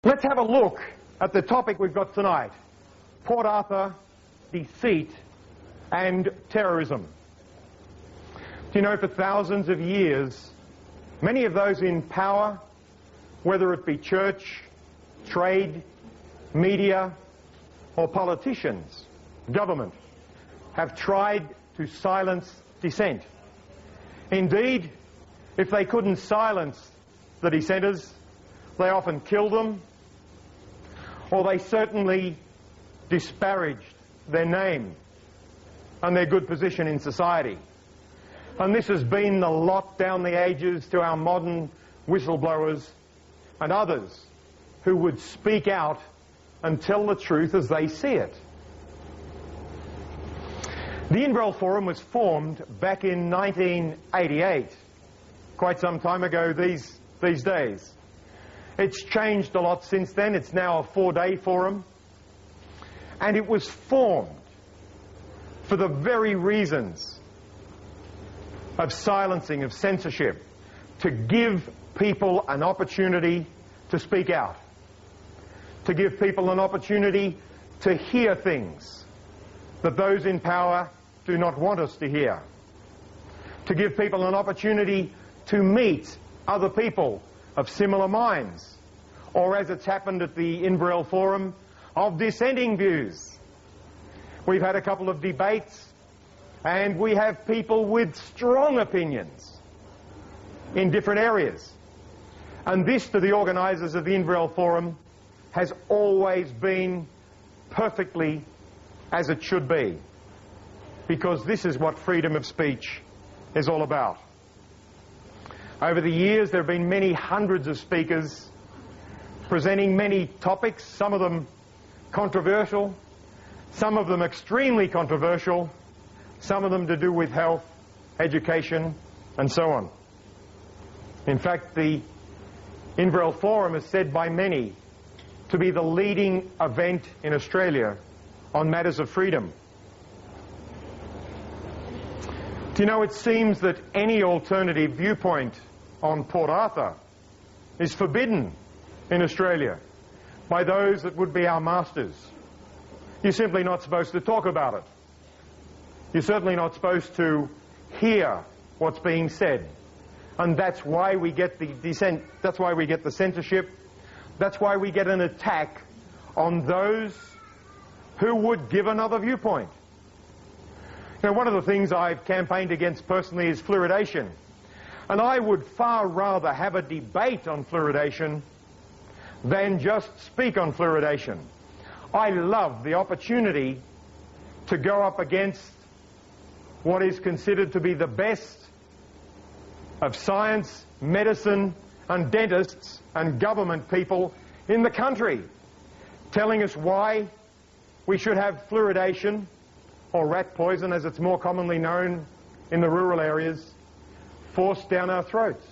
Let's have a look at the topic we've got tonight: Port Arthur, deceit, and terrorism. Do you know, for thousands of years, many of those in power, whether it be church, trade, media, or politicians, government, have tried to silence dissent. Indeed, if they couldn't silence the dissenters, they often killed them, or they certainly disparaged their name and their good position in society. And this has been the lot down the ages to our modern whistleblowers and others who would speak out and tell the truth as they see it. The Invrel Forum was formed back in 1988, quite some time ago these days. It's changed a lot since then. It's now a 4-day forum. And it was formed for the very reasons of silencing, of censorship, to give people an opportunity to speak out, to give people an opportunity to hear things that those in power do not want us to hear, to give people an opportunity to meet other people of similar minds, or, as it's happened at the Invrel Forum, of dissenting views. We've had a couple of debates, and we have people with strong opinions in different areas. And this, to the organisers of the Invrel Forum, has always been perfectly as it should be, because this is what freedom of speech is all about. Over the years, there have been many hundreds of speakers presenting many topics, some of them controversial, some of them extremely controversial, some of them to do with health, education, and so on. In fact, the Invrel Forum is said by many to be the leading event in Australia on matters of freedom. Do you know, it seems that any alternative viewpoint on Port Arthur is forbidden in Australia by those that would be our masters. You're simply not supposed to talk about it. You're certainly not supposed to hear what's being said. And that's why we get the dissent, that's why we get the censorship, that's why we get an attack on those who would give another viewpoint. Now, one of the things I've campaigned against personally is fluoridation. And I would far rather have a debate on fluoridation than just speak on fluoridation. I love the opportunity to go up against what is considered to be the best of science, medicine, and dentists and government people in the country, telling us why we should have fluoridation, or rat poison as it's more commonly known in the rural areas, forced down our throats.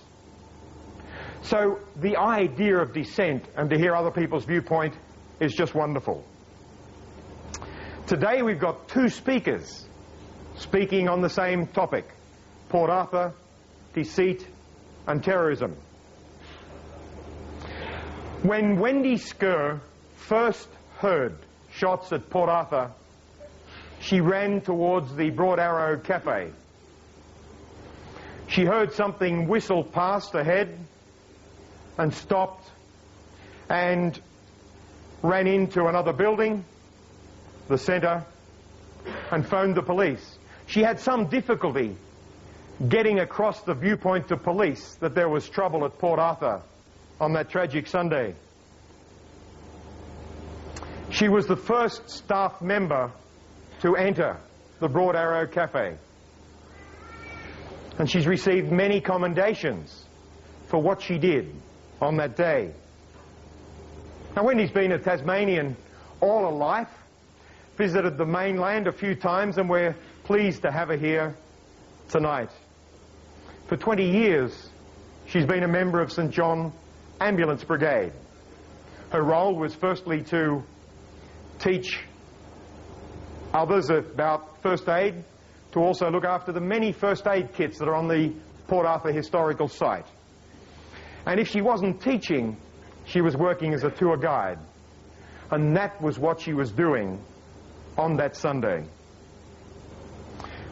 So the idea of dissent and to hear other people's viewpoint is just wonderful. Today we've got two speakers speaking on the same topic: Port Arthur, deceit, and terrorism. When Wendy Skerr first heard shots at Port Arthur, she ran towards the Broad Arrow Cafe. She heard something whistle past ahead and stopped and ran into another building, the centre, and phoned the police. She had some difficulty getting across the viewpoint to police that there was trouble at Port Arthur on that tragic Sunday. She was the first staff member to enter the Broad Arrow Cafe. And she's received many commendations for what she did on that day. Now, Wendy's been a Tasmanian all her life, visited the mainland a few times, and we're pleased to have her here tonight. For 20 years, she's been a member of St John Ambulance Brigade. Her role was firstly to teach others about first aid, to also look after the many first aid kits that are on the Port Arthur historical site. And if she wasn't teaching, she was working as a tour guide. And that was what she was doing on that Sunday.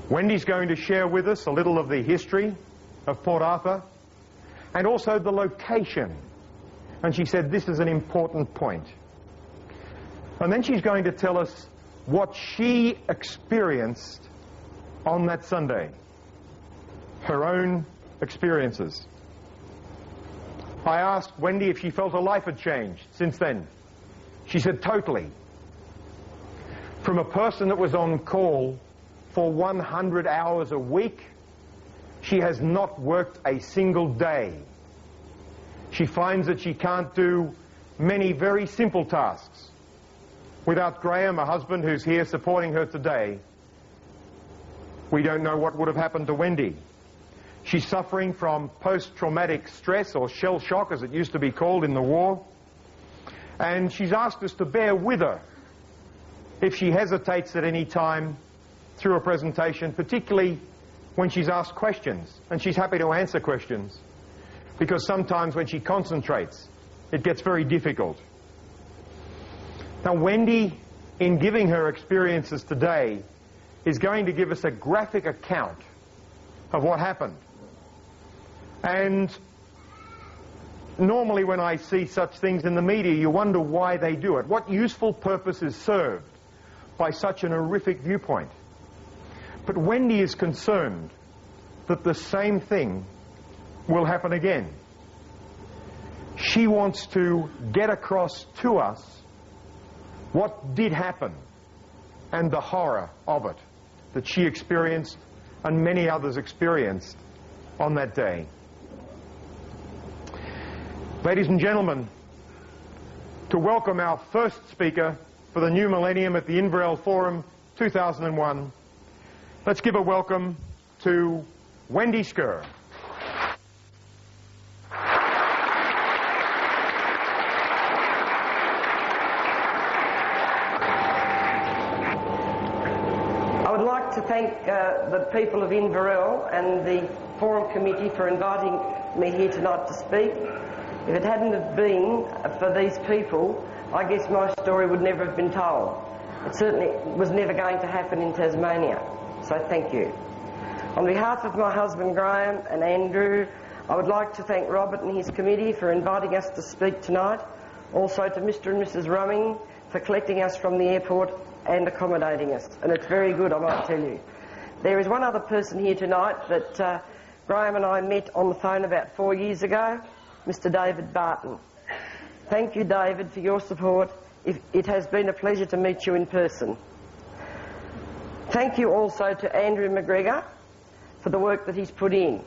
Wendy's going to share with us a little of the history of Port Arthur and also the location. And she said this is an important point. And then she's going to tell us what she experienced on that Sunday, her own experiences. I asked Wendy if she felt her life had changed since then. She said totally. From a person that was on call for 100 hours a week, she has not worked a single day. She finds that she can't do many very simple tasks. Without Graham, her husband, who's here supporting her today, we don't know what would have happened to Wendy. She's suffering from post-traumatic stress, or shell shock as it used to be called in the war. And she's asked us to bear with her if she hesitates at any time through a presentation, particularly when she's asked questions. And she's happy to answer questions, because sometimes when she concentrates, it gets very difficult. Now, Wendy, in giving her experiences today, is going to give us a graphic account of what happened. And normally when I see such things in the media, you wonder why they do it. What useful purpose is served by such an horrific viewpoint? But Wendy is concerned that the same thing will happen again. She wants to get across to us what did happen and the horror of it that she experienced and many others experienced on that day. Ladies and gentlemen, to welcome our first speaker for the new millennium at the Inverell Forum 2001, let's give a welcome to Wendy Skerr. I would like to thank the people of Inverell and the Forum Committee for inviting me here tonight to speak. If it hadn't have been for these people, I guess my story would never have been told. It certainly was never going to happen in Tasmania. So thank you. On behalf of my husband Graham and Andrew, I would like to thank Robert and his committee for inviting us to speak tonight. Also to Mr. and Mrs. Rumming for collecting us from the airport and accommodating us. And it's very good, I might tell you. There is one other person here tonight that Graham and I met on the phone about 4 years ago, Mr. David Barton. Thank you, David, for your support. It has been a pleasure to meet you in person. Thank you also to Andrew McGregor for the work that he's put in.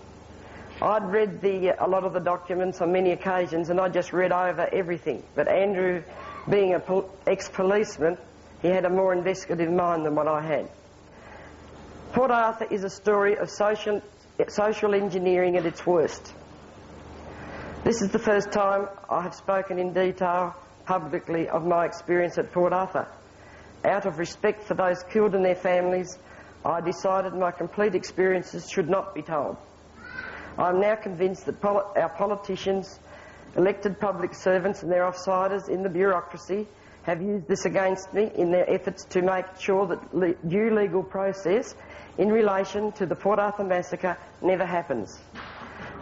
I'd read a lot of the documents on many occasions, and I just read over everything. But Andrew, being an ex-policeman, he had a more investigative mind than what I had. Port Arthur is a story of social engineering at its worst. This is the first time I have spoken in detail publicly of my experience at Port Arthur. Out of respect for those killed and their families, I decided my complete experiences should not be told. I am now convinced that our politicians, elected public servants and their offsiders in the bureaucracy have used this against me in their efforts to make sure that due legal process in relation to the Port Arthur massacre never happens.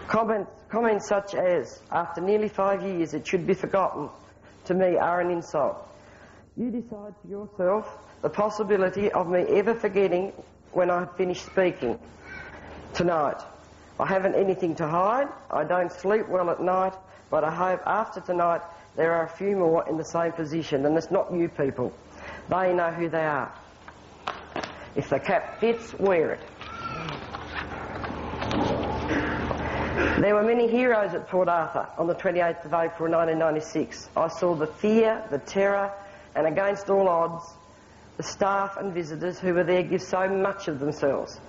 Comments such as, after nearly 5 years it should be forgotten, to me are an insult. You decide for yourself the possibility of me ever forgetting when I have finished speaking tonight. I haven't anything to hide, I don't sleep well at night, but I hope after tonight there are a few more in the same position, and it's not you people. They know who they are. If the cap fits, wear it. There were many heroes at Port Arthur on the 28th of April 1996. I saw the fear, the terror, and against all odds, the staff and visitors who were there give so much of themselves,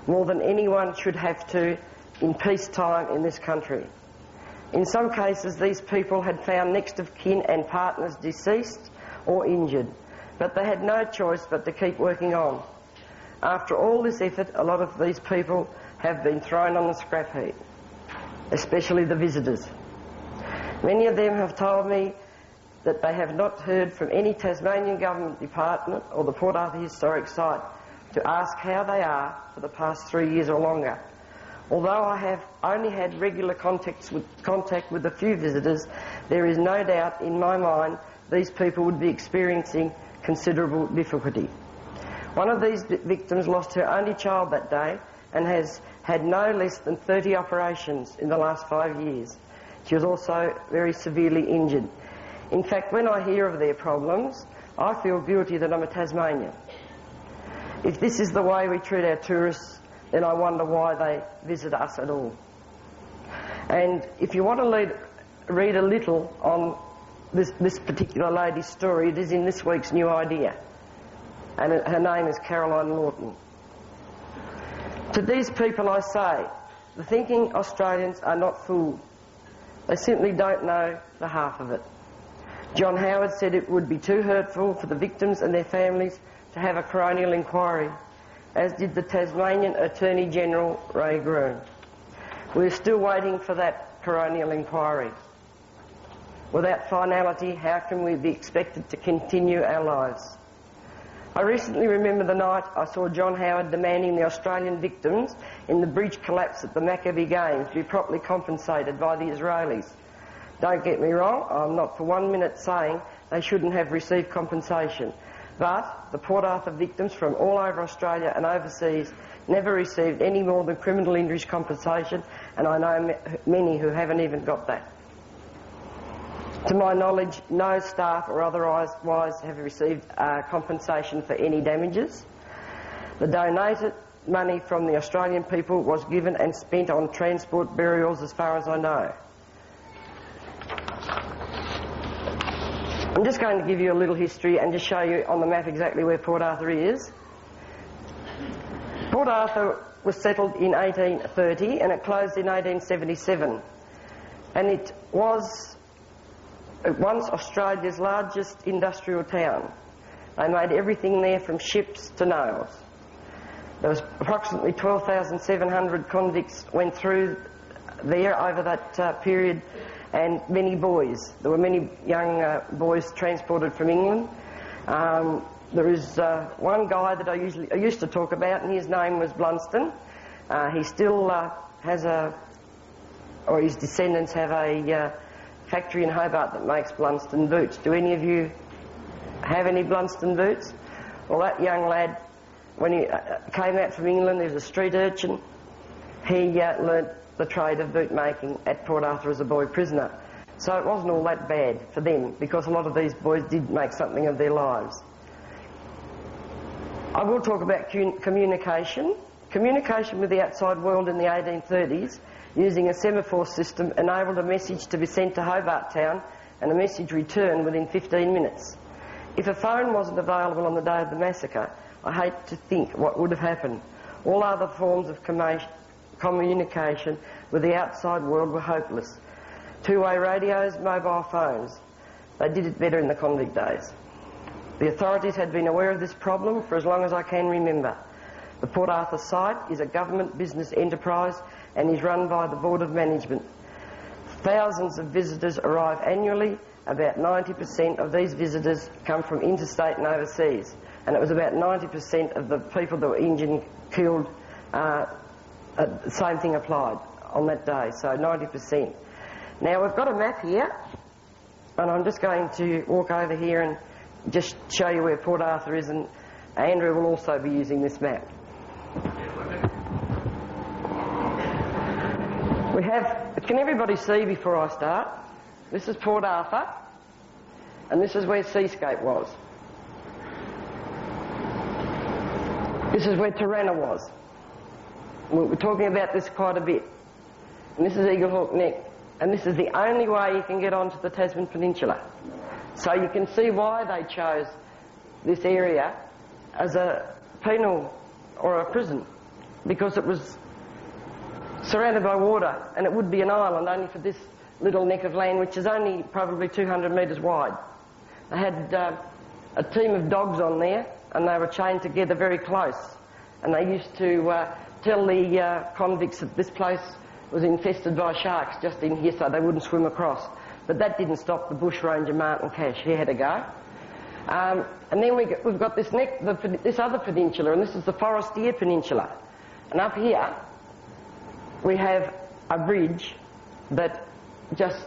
more than anyone should have to in peacetime in this country. In some cases, these people had found next of kin and partners deceased or injured, but they had no choice but to keep working on. After all this effort, a lot of these people have been thrown on the scrap heap, especially the visitors. Many of them have told me that they have not heard from any Tasmanian Government department or the Port Arthur Historic Site to ask how they are for the past 3 years or longer. Although I have only had regular contact with a few visitors, there is no doubt in my mind these people would be experiencing considerable difficulty. One of these victims lost her only child that day and has had no less than 30 operations in the last 5 years. She was also very severely injured. In fact, when I hear of their problems, I feel guilty that I'm a Tasmanian. If this is the way we treat our tourists, then I wonder why they visit us at all. And if you want to read a little on this particular lady's story, it is in this week's New Idea. And her name is Caroline Lawton. To these people I say, the thinking Australians are not fooled. They simply don't know the half of it. John Howard said it would be too hurtful for the victims and their families to have a coronial inquiry, as did the Tasmanian Attorney-General Ray Groom. We're still waiting for that coronial inquiry. Without finality, how can we be expected to continue our lives? I recently remember the night I saw John Howard demanding the Australian victims in the bridge collapse at the Maccabee Games be properly compensated by the Israelis. Don't get me wrong, I'm not for 1 minute saying they shouldn't have received compensation, but the Port Arthur victims from all over Australia and overseas never received any more than criminal injuries compensation, and I know many who haven't even got that. To my knowledge, no staff or otherwise have received compensation for any damages. The donated money from the Australian people was given and spent on transport burials as far as I know. I'm just going to give you a little history and just show you on the map exactly where Port Arthur is. Port Arthur was settled in 1830 and it closed in 1877. And it was once Australia's largest industrial town. They made everything there from ships to nails. There was approximately 12,700 convicts went through there over that period, and many boys. There were many young boys transported from England. There is one guy that I used to talk about, and his name was Blunston. He still his descendants have a factory in Hobart that makes Blunston boots. Do any of you have any Blunston boots? Well, that young lad, when he came out from England, he was a street urchin. He learnt the trade of boot making at Port Arthur as a boy prisoner. So it wasn't all that bad for them, because a lot of these boys did make something of their lives. I will talk about communication. Communication with the outside world in the 1830s, using a semaphore system, enabled a message to be sent to Hobart Town and a message returned within 15 minutes. If a phone wasn't available on the day of the massacre, I hate to think what would have happened. All other forms of communication with the outside world were hopeless. Two-way radios, mobile phones. They did it better in the convict days. The authorities had been aware of this problem for as long as I can remember. The Port Arthur site is a government business enterprise and is run by the Board of Management. Thousands of visitors arrive annually. About 90% of these visitors come from interstate and overseas. And it was about 90% of the people that were injured and killed, the same thing applied on that day, so 90%. Now we've got a map here, and I'm just going to walk over here and just show you where Port Arthur is, and Andrew will also be using this map. We have, can everybody see before I start? This is Port Arthur, and this is where Seascape was. This is where Turana was. We're talking about this quite a bit. And this is Eagle Hawk Neck. And this is the only way you can get onto the Tasman Peninsula. So you can see why they chose this area as a penal or a prison, because it was surrounded by water, and it would be an island only for this little neck of land, which is only probably 200 metres wide. They had a team of dogs on there, and they were chained together very close. And they used to tell the convicts that this place was infested by sharks just in here, so they wouldn't swim across. But that didn't stop the bushranger Martin Cash. He had to go. And then we've got this other peninsula, and this is the Forestier Peninsula. And up here, we have a bridge that just,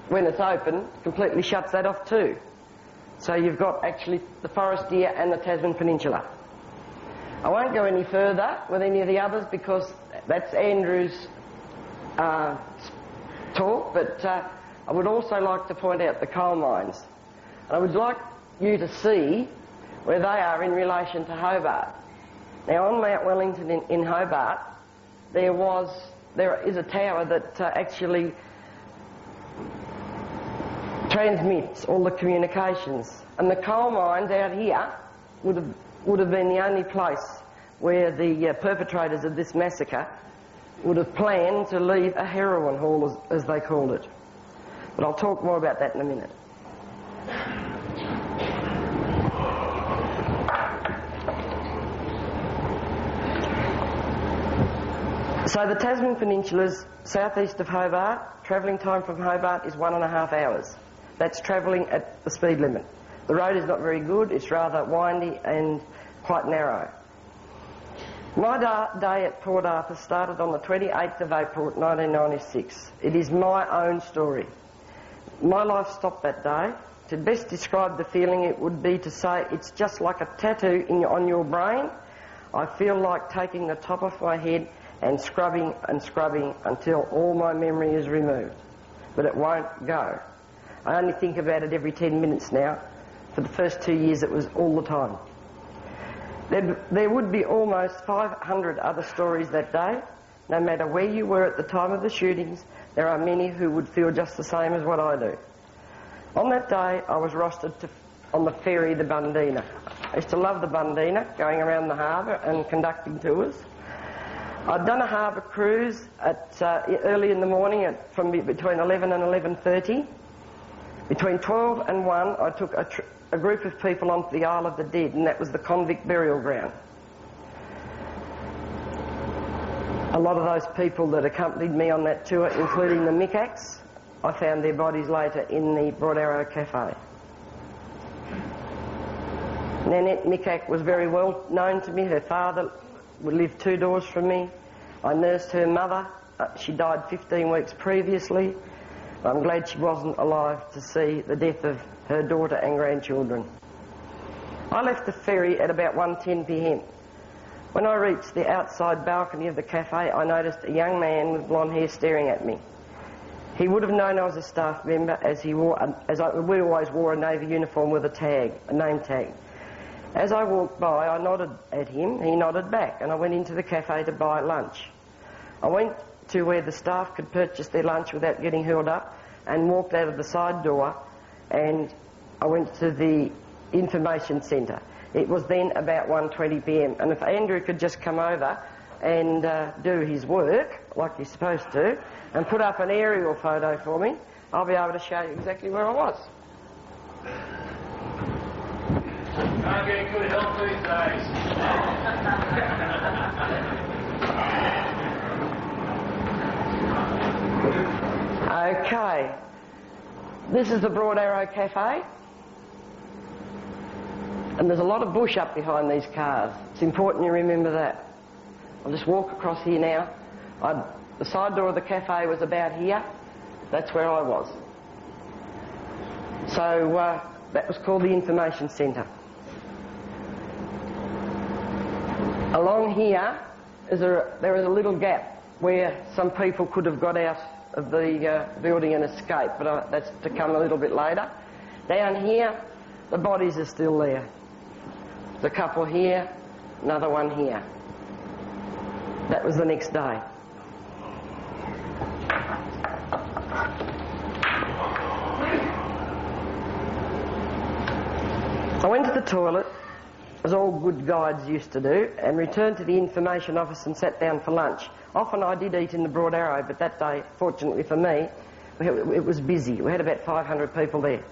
when it's open, completely shuts that off too. So you've got actually the Forestier and the Tasman Peninsula. I won't go any further with any of the others because that's Andrew's talk, but I would also like to point out the coal mines. And I would like you to see where they are in relation to Hobart. Now on Mount Wellington in Hobart, there is a tower that actually transmits all the communications, and the coal mines out here would have been the only place where the perpetrators of this massacre would have planned to leave a heroin haul, as they called it. But I'll talk more about that in a minute. So the Tasman Peninsula's southeast of Hobart. Travelling time from Hobart is 1.5 hours. That's travelling at the speed limit. The road is not very good, it's rather windy and quite narrow. My day at Port Arthur started on the 28th of April 1996. It is my own story. My life stopped that day. To best describe the feeling, it would be to say it's just like a tattoo on your brain. I feel like taking the top off my head and scrubbing until all my memory is removed. But it won't go. I only think about it every 10 minutes now. For the first 2 years it was all the time. There would be almost 500 other stories that day. No matter where you were at the time of the shootings, there are many who would feel just the same as what I do. On that day I was rostered on the ferry, the Bundina. I used to love the Bundina, going around the harbour and conducting tours. I'd done a harbour cruise early in the morning from between 11 and 11:30. Between 12 and 1 I took a group of people onto the Isle of the Dead, and that was the convict burial ground. A lot of those people that accompanied me on that tour, including the Mickacs, I found their bodies later in the Broad Arrow Cafe. Nanette Mickac was very well known to me. Her father lived 2 doors from me. I nursed her mother. She died 15 weeks previously. I'm glad she wasn't alive to see the death of her daughter and grandchildren. I left the ferry at about 1:10 p.m. When I reached the outside balcony of the cafe, I noticed a young man with blonde hair staring at me. He would have known I was a staff member, as we always wore a navy uniform with a name tag. As I walked by, I nodded at him, he nodded back, and I went into the cafe to buy lunch. I went to where the staff could purchase their lunch without getting hurled up, and walked out of the side door, and I went to the information centre. It was then about 1:20 p.m, and if Andrew could just come over and do his work, like he's supposed to, and put up an aerial photo for me, I'll be able to show you exactly where I was. Can't get good help these days. Okay, this is the Broad Arrow Cafe, and there's a lot of bush up behind these cars. It's important you remember that. I'll just walk across here now. The side door of the cafe was about here. That's where I was. So that was called the information centre. Along here there is a little gap where some people could have got out of the building and escaped, but that's to come a little bit later. Down here, the bodies are still there. There's a couple here, another one here. That was the next day. I went to the toilet, as all good guides used to do, and returned to the information office and sat down for lunch. Often I did eat in the Broad Arrow, but that day, fortunately for me, it was busy. We had about 500 people there.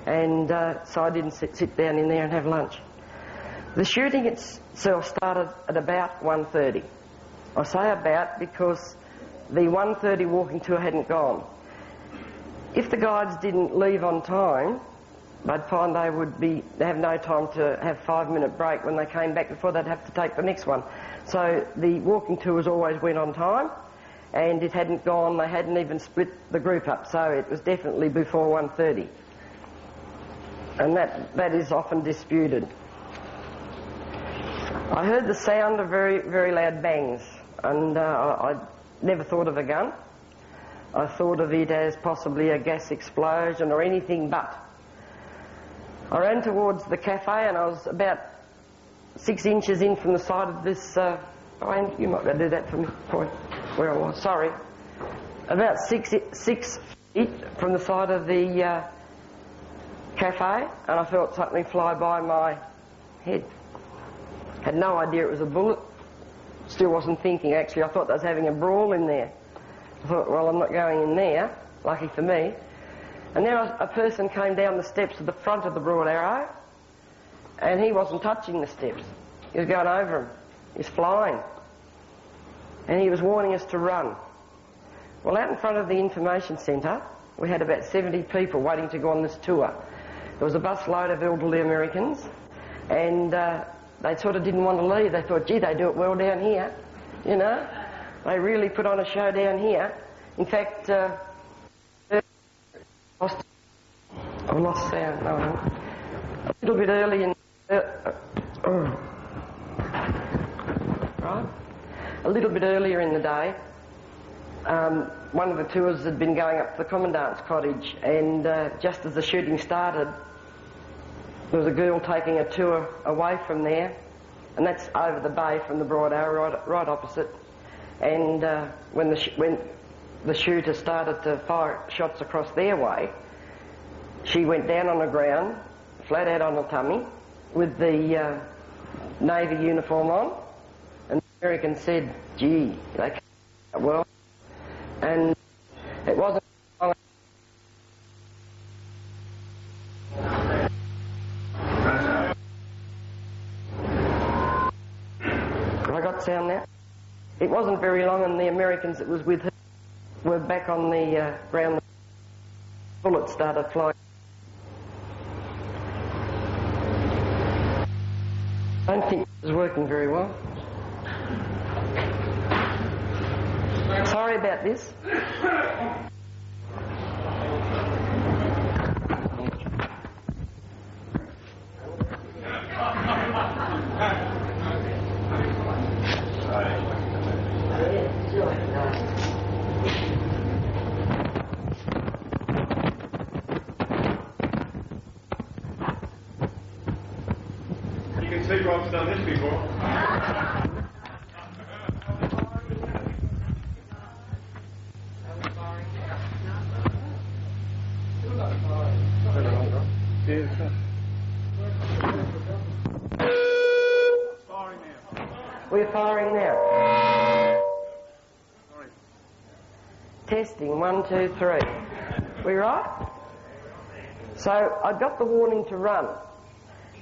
And so I didn't sit down in there and have lunch. The shooting itself started at about 1:30. I say about because the 1:30 walking tour hadn't gone. if the guides didn't leave on time, they'd find they have no time to have 5-minute break when they came back before they'd have to take the next one. So the walking tours always went on time, and it hadn't gone, they hadn't even split the group up, so it was definitely before 1:30. And that is often disputed. I heard the sound of very, very loud bangs, and I never thought of a gun. I thought of it as possibly a gas explosion or anything but. I ran towards the cafe, and I was about 6 inches in from the side of this... Brian, you might be able to do that for me, point where I was, sorry. About 6 feet from the side of the cafe, and I felt something fly by my head. Had no idea it was a bullet. Still wasn't thinking, actually. I thought I was having a brawl in there. I thought, well, I'm not going in there, lucky for me. And then a person came down the steps to the front of the Broad Arrow, and he wasn't touching the steps. He was going over them. He was flying. And he was warning us to run. Well, out in front of the information centre, we had about 70 people waiting to go on this tour. There was a bus load of elderly Americans, and they sort of didn't want to leave. They thought, gee, they do it well down here, you know. They really put on a show down here. In fact, I lost sound. No, a little bit early in... right? A little bit earlier in the day, one of the tours had been going up to the Commandant's cottage, and just as the shooting started, there was a girl taking a tour away from there, and that's over the bay from the Broad Arrow, right opposite. And when the shooter started to fire shots across their way, she went down on the ground, flat out on her tummy, with the Navy uniform on, and the American said, gee, they can't do that well. And it wasn't long. I got sound now? It wasn't very long, and the Americans that was with her were back on the ground. The bullets started flying. I don't think it was working very well. Sorry about this. You can see Rob's done this before. We're firing now. Testing, 1, 2, 3. We right? So I got the warning to run,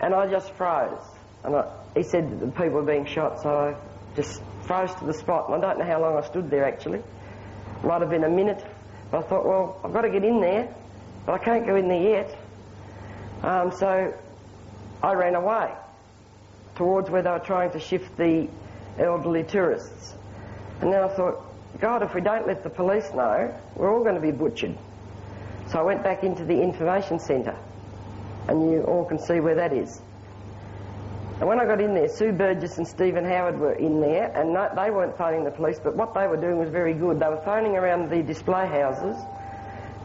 and I just froze. And he said that the people were being shot, so I just froze to the spot. And I don't know how long I stood there, actually. Might have been a minute. But I thought, well, I've got to get in there, but I can't go in there yet. So I ran away towards where they were trying to shift the elderly tourists. And then I thought, God, if we don't let the police know, we're all going to be butchered. So I went back into the information centre, and you all can see where that is. And when I got in there, Sue Burgess and Stephen Howard were in there, and no, they weren't phoning the police, but what they were doing was very good. They were phoning around the display houses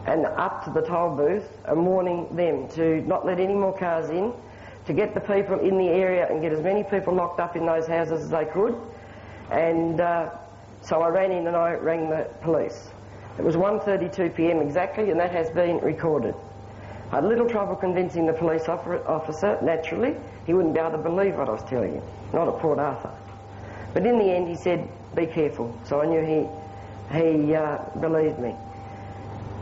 and up to the toll booth and warning them to not let any more cars in, to get the people in the area and get as many people locked up in those houses as they could. And so I ran in and I rang the police. It was 1:32 p.m. exactly, and that has been recorded. I had a little trouble convincing the police officer, naturally. He wouldn't be able to believe what I was telling him, not at Port Arthur. But in the end he said, be careful, so I knew he believed me.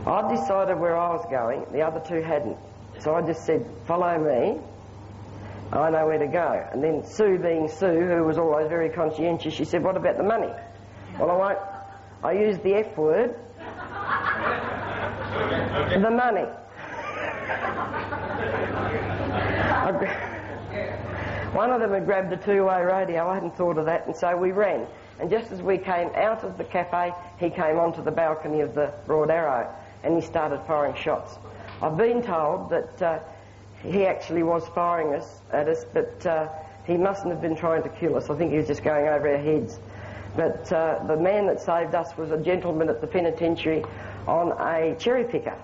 I'd decided where I was going, the other two hadn't. So I just said, follow me, I know where to go. And then Sue, being Sue, who was always very conscientious, she said, what about the money? Well, I used the F word. The money. One of them had grabbed a two-way radio. I hadn't thought of that, and so we ran. And just as we came out of the cafe, he came onto the balcony of the Broad Arrow, and he started firing shots. I've been told that he actually was firing at us, but he mustn't have been trying to kill us. I think he was just going over our heads. But the man that saved us was a gentleman at the penitentiary on a cherry picker,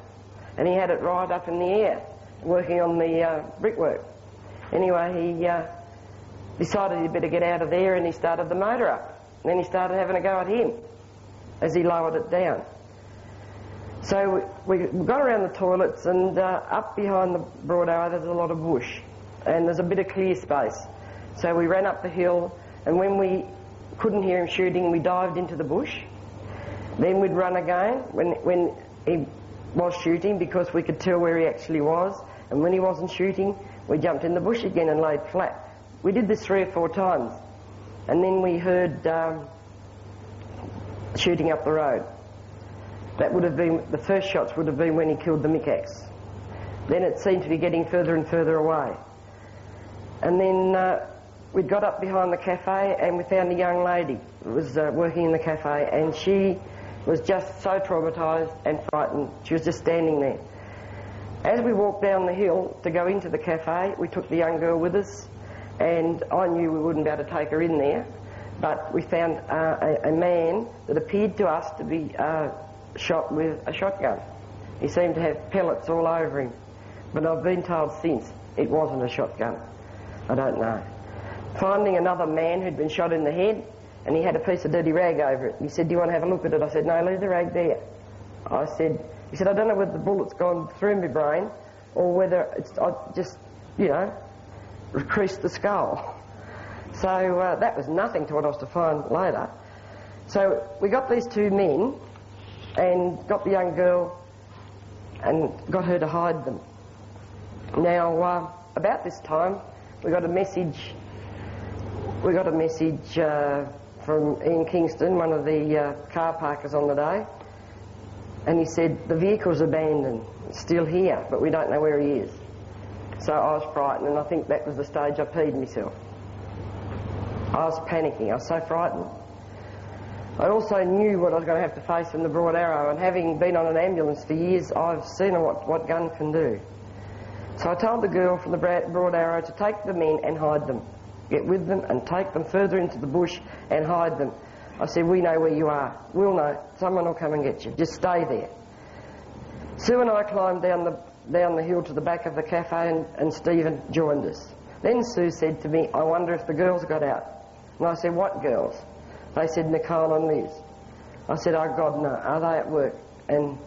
and he had it right up in the air, working on the brickwork. Anyway, he decided he'd better get out of there, and he started the motor up. And then he started having a go at him as he lowered it down. So we got around the toilets, and up behind the Broad Arrow there's a lot of bush, and there's a bit of clear space. So we ran up the hill, and when we couldn't hear him shooting, we dived into the bush. Then we'd run again when he was shooting, because we could tell where he actually was, and when he wasn't shooting, we jumped in the bush again and laid flat. We did this 3 or 4 times, and then we heard shooting up the road. That would have been, the first shots would have been when he killed the Mikax. Then it seemed to be getting further and further away. And then we got up behind the cafe, and we found a young lady who was working in the cafe, and she was just so traumatised and frightened. She was just standing there. As we walked down the hill to go into the cafe, we took the young girl with us, and I knew we wouldn't be able to take her in there, but we found a man that appeared to us to be shot with a shotgun. He seemed to have pellets all over him, but I've been told since it wasn't a shotgun. I don't know. Finding another man who'd been shot in the head, and he had a piece of dirty rag over it. He said, "Do you want to have a look at it?" I said, "No, leave the rag there." He said, "I don't know whether the bullet's gone through my brain or whether I just, creased the skull." So that was nothing to what I was to find later. So we got these 2 men and got the young girl and got her to hide them. Now, about this time, we got a message from Ian Kingston, one of the car parkers on the day, and he said, "The vehicle's abandoned, it's still here, but we don't know where he is." So I was frightened, and I think that was the stage I peed myself. I was panicking, I was so frightened. I also knew what I was going to have to face in the Broad Arrow, and having been on an ambulance for years, I've seen what gun can do. So I told the girl from the Broad Arrow to take the men and hide them. Get with them and take them further into the bush and hide them. I said, "We know where you are. We'll know. Someone will come and get you. Just stay there." Sue and I climbed down the hill to the back of the cafe, and Stephen joined us. Then Sue said to me, "I wonder if the girls got out." And I said, "What girls?" They said, "Nicole and Liz." I said, "Oh God, no. Are they at work?" And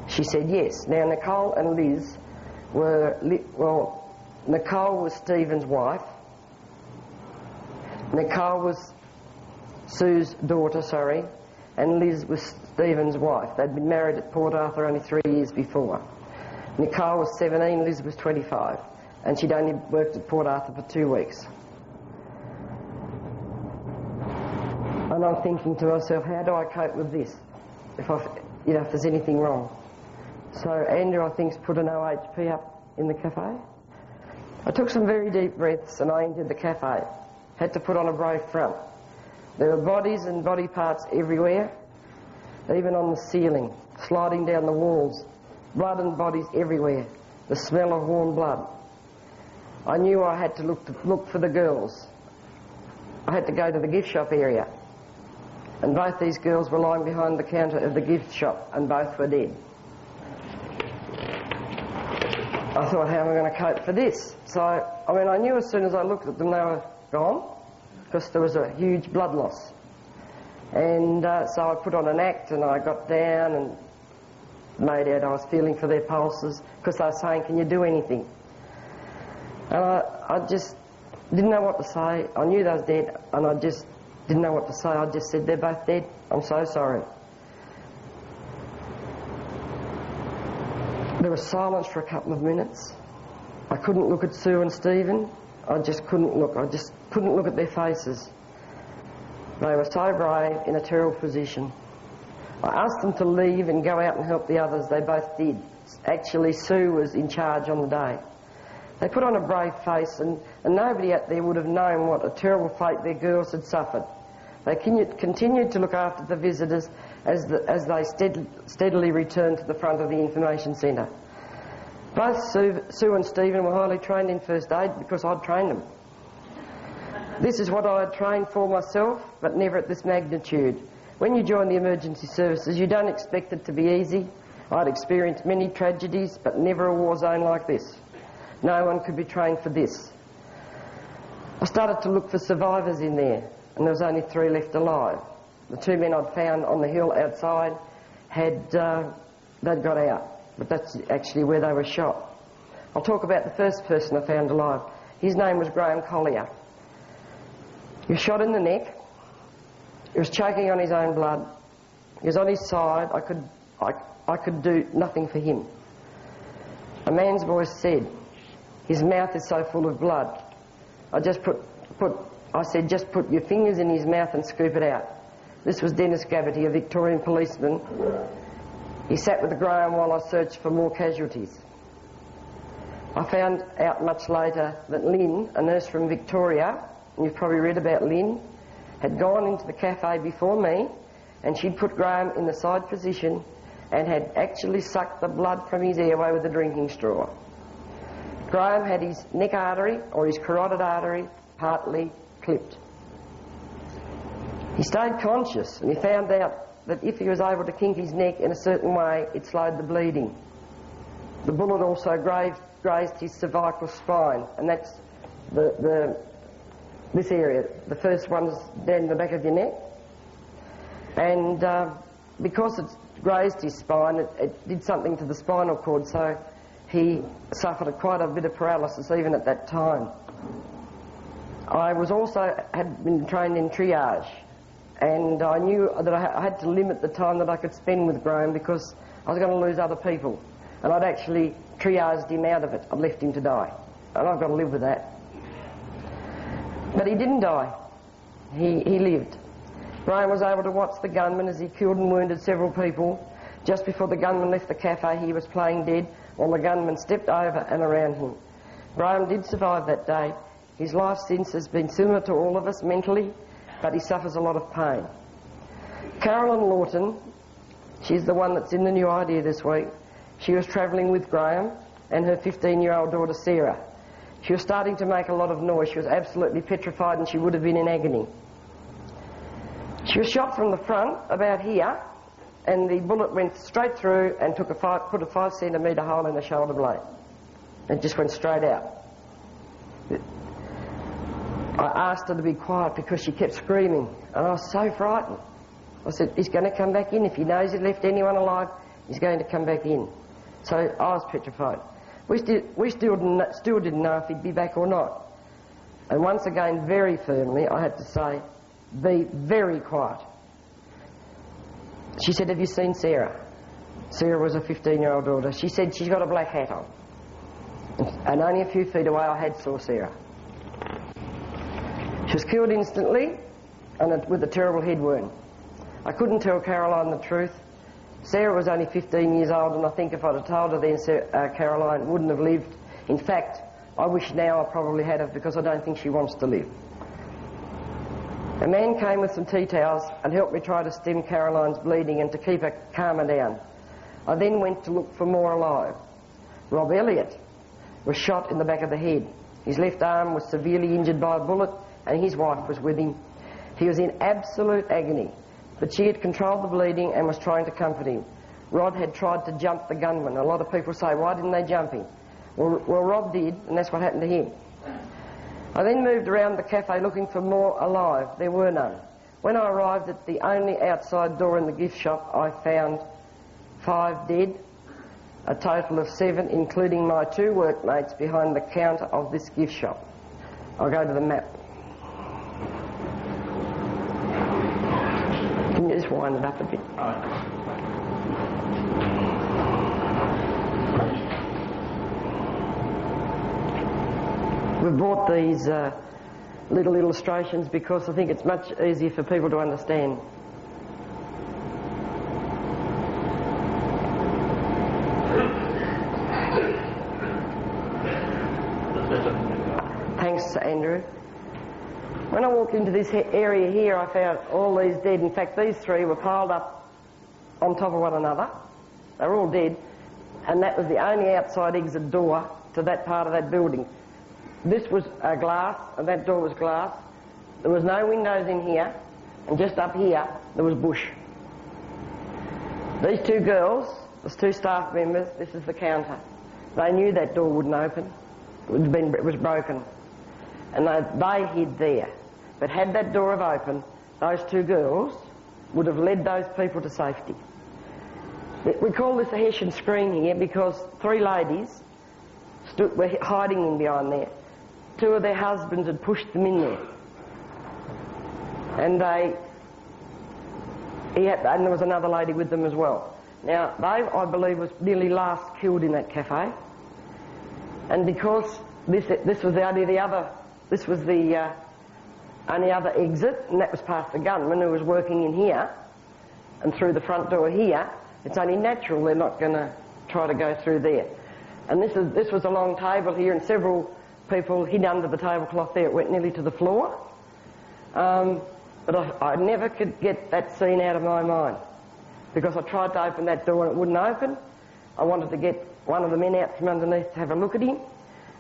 she said, "Yes." Now, Nicole and Liz were, Nicole was Stephen's wife. Nicole was Sue's daughter, and Liz was Stephen's wife. They'd been married at Port Arthur only 3 years before. Nicole was 17, Liz was 25, and she'd only worked at Port Arthur for 2 weeks. And I'm thinking to myself, how do I cope with this if there's anything wrong? So Andrew, I think, put an OHP up in the cafe. I took some very deep breaths and I entered the cafe. Had to put on a brave front. There were bodies and body parts everywhere, even on the ceiling, sliding down the walls. Blood and bodies everywhere. The smell of warm blood. I knew I had to look for the girls. I had to go to the gift shop area. And both these girls were lying behind the counter of the gift shop, and both were dead. I thought, how am I going to cope for this? So, I knew as soon as I looked at them they were gone, because there was a huge blood loss. And so I put on an act, and I got down and made out I was feeling for their pulses, because they were saying, "Can you do anything?" And I just didn't know what to say. I knew they was dead, and I just didn't know what to say. I just said, "They're both dead. I'm so sorry." There was silence for a couple of minutes. I couldn't look at Sue and Stephen. I just couldn't look. I just couldn't look at their faces. They were so brave, in a terrible position. I asked them to leave and go out and help the others. They both did. Actually, Sue was in charge on the day. They put on a brave face, and nobody out there would have known what a terrible fate their girls had suffered. They continued to look after the visitors as they steadily returned to the front of the information centre. Both Sue and Stephen were highly trained in first aid because I'd trained them. This is what I had trained for myself, but never at this magnitude. When you join the emergency services, you don't expect it to be easy. I'd experienced many tragedies, but never a war zone like this. No one could be trained for this. I started to look for survivors in there, and there was only 3 left alive. The 2 men I'd found on the hill outside they'd got out, but that's actually where they were shot. I'll talk about the first person I found alive. His name was Graham Collier. He was shot in the neck. He was choking on his own blood. He was on his side. I could do nothing for him. A man's voice said, "His mouth is so full of blood." I said, "Just put your fingers in his mouth and scoop it out." This was Dennis Gabberty, a Victorian policeman. He sat with Graham while I searched for more casualties. I found out much later that Lynn, a nurse from Victoria, and you've probably read about Lynn, had gone into the cafe before me, and she'd put Graham in the side position and had actually sucked the blood from his airway with a drinking straw. Graham had his neck artery, or his carotid artery, partly clipped. He stayed conscious, and he found out that if he was able to kink his neck in a certain way, it slowed the bleeding. The bullet also grazed his cervical spine, and that's this area. The first one's down the back of your neck. And because it grazed his spine, it did something to the spinal cord, so he suffered quite a bit of paralysis even at that time. I had been trained in triage, and I knew that I had to limit the time that I could spend with Graham because I was going to lose other people, and I'd actually triaged him out of it. I'd left him to die, and I've got to live with that. But he didn't die. He lived. Graham was able to watch the gunman as he killed and wounded several people. Just before the gunman left the cafe, he was playing dead while the gunman stepped over and around him. Graham did survive that day. His life since has been similar to all of us mentally, but he suffers a lot of pain. Carolyn Lawton, she's the one that's in the new idea this week. She was travelling with Graham and her 15-year-old daughter Sarah. She was starting to make a lot of noise. She was absolutely petrified and she would have been in agony. She was shot from the front, about here, and the bullet went straight through and put a 5 centimetre hole in the shoulder blade. It just went straight out. I asked her to be quiet because she kept screaming, and I was so frightened. I said, "He's going to come back in. If he knows he left anyone alive, he's going to come back in." So I was petrified. We still didn't know if he'd be back or not. And once again, very firmly, I had to say, "Be very quiet." She said, "Have you seen Sarah?" Sarah was a 15-year-old daughter. She said she's got a black hat on. And only a few feet away I had saw Sarah. She was killed instantly and with a terrible head wound. I couldn't tell Caroline the truth. Sarah was only 15 years old, and I think if I'd have told her then, Caroline wouldn't have lived. In fact, I wish now I probably had her because I don't think she wants to live. A man came with some tea towels and helped me try to stem Caroline's bleeding and to keep her calmer down. I then went to look for more alive. Rob Elliott was shot in the back of the head. His left arm was severely injured by a bullet, and his wife was with him. He was in absolute agony, but she had controlled the bleeding and was trying to comfort him. Rod had tried to jump the gunman. A lot of people say, "Why didn't they jump him?" Well, Rob did, and that's what happened to him. I then moved around the cafe looking for more alive. There were none. When I arrived at the only outside door in the gift shop, I found 5 dead, a total of 7, including my 2 workmates behind the counter of this gift shop. I'll go to the map. Can you just wind it up a bit? We've brought these little illustrations because I think it's much easier for people to understand. Thanks, Andrew. When I walked into this area here, I found all these dead. In fact, these three were piled up on top of one another. They were all dead, and that was the only outside exit door to that part of that building. This was glass, and that door was glass. There was no windows in here, and just up here, there was bush. These two girls, there's two staff members, this is the counter. They knew that door wouldn't open. It was broken. And they hid there. But had that door have opened, those two girls would have led those people to safety. We call this a Hessian screen here because three ladies were hiding in behind there. Two of their husbands had pushed them in there. And and there was another lady with them as well. Now, they, I believe, was nearly last killed in that cafe. And because this was the only other exit, and that was past the gunman who was working in here and through the front door here, it's only natural they're not going to try to go through there. And this was a long table here, and several people hid under the tablecloth there. It went nearly to the floor. But I never could get that scene out of my mind because I tried to open that door and it wouldn't open. I wanted to get one of the men out from underneath to have a look at him,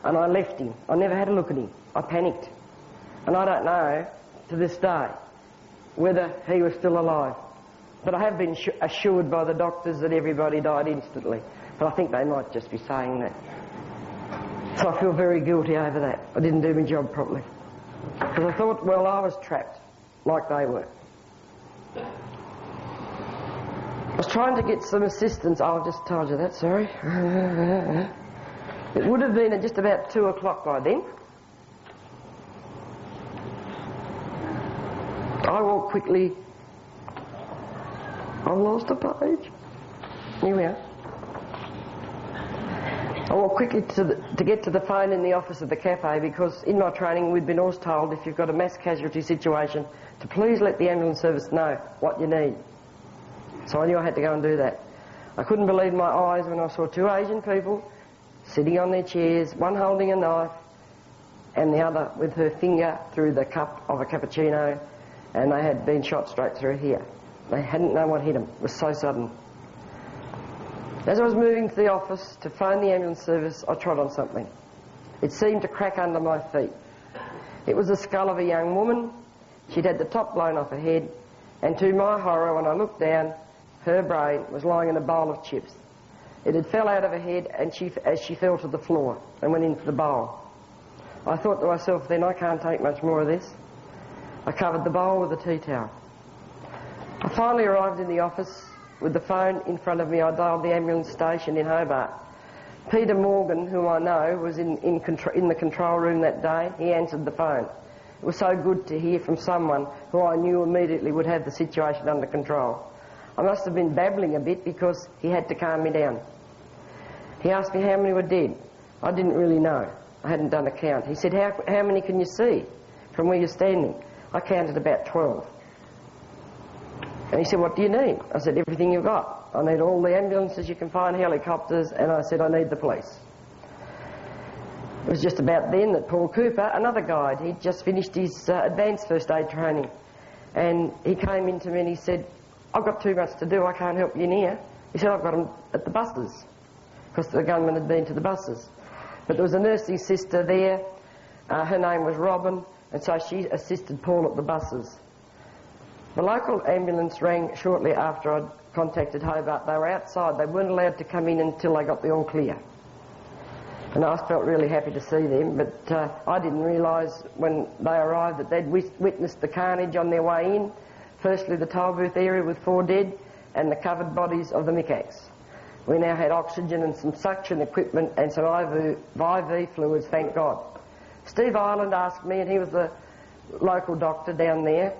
and I left him. I never had a look at him. I panicked. And I don't know to this day whether he was still alive. But I have been assured by the doctors that everybody died instantly. But I think they might just be saying that. So I feel very guilty over that. I didn't do my job properly. Because I thought, well, I was trapped like they were. I was trying to get some assistance. Oh, I've just told you that, sorry. It would have been at just about 2 o'clock by then. I walked quickly. I've lost a page. Here we are. I walked quickly to get to the phone in the office of the cafe because in my training we'd been always told if you've got a mass casualty situation to please let the ambulance service know what you need. So I knew I had to go and do that. I couldn't believe my eyes when I saw two Asian people sitting on their chairs, one holding a knife and the other with her finger through the cup of a cappuccino, and they had been shot straight through here. They hadn't known what hit them. It was so sudden. As I was moving to the office to phone the ambulance service, I trod on something. It seemed to crack under my feet. It was the skull of a young woman. She'd had the top blown off her head, and to my horror, when I looked down, her brain was lying in a bowl of chips. It had fell out of her head and as she fell to the floor and went into the bowl. I thought to myself then, I can't take much more of this. I covered the bowl with a tea towel. I finally arrived in the office. With the phone in front of me, I dialed the ambulance station in Hobart. Peter Morgan, who I know, was in the control room that day. He answered the phone. It was so good to hear from someone who I knew immediately would have the situation under control. I must have been babbling a bit because he had to calm me down. He asked me how many were dead. I didn't really know. I hadn't done a count. He said, how many can you see from where you're standing? I counted about 12. And he said, what do you need? I said, everything you've got. I need all the ambulances you can find, helicopters, and I said, I need the police. It was just about then that Paul Cooper, another guide, he'd just finished his advanced first aid training, and he came in to me and he said, I've got too much to do, I can't help you in here. He said, I've got them at the buses, because the gunman had been to the buses. But there was a nursing sister there, her name was Robin, and so she assisted Paul at the buses. The local ambulance rang shortly after I'd contacted Hobart. They were outside. They weren't allowed to come in until they got the all clear. And I felt really happy to see them, but I didn't realise when they arrived that they'd witnessed the carnage on their way in. Firstly, the toll booth area with 4 dead and the covered bodies of the Mikacs. We now had oxygen and some suction equipment and some IV fluids, thank God. Steve Ireland asked me, and he was the local doctor down there,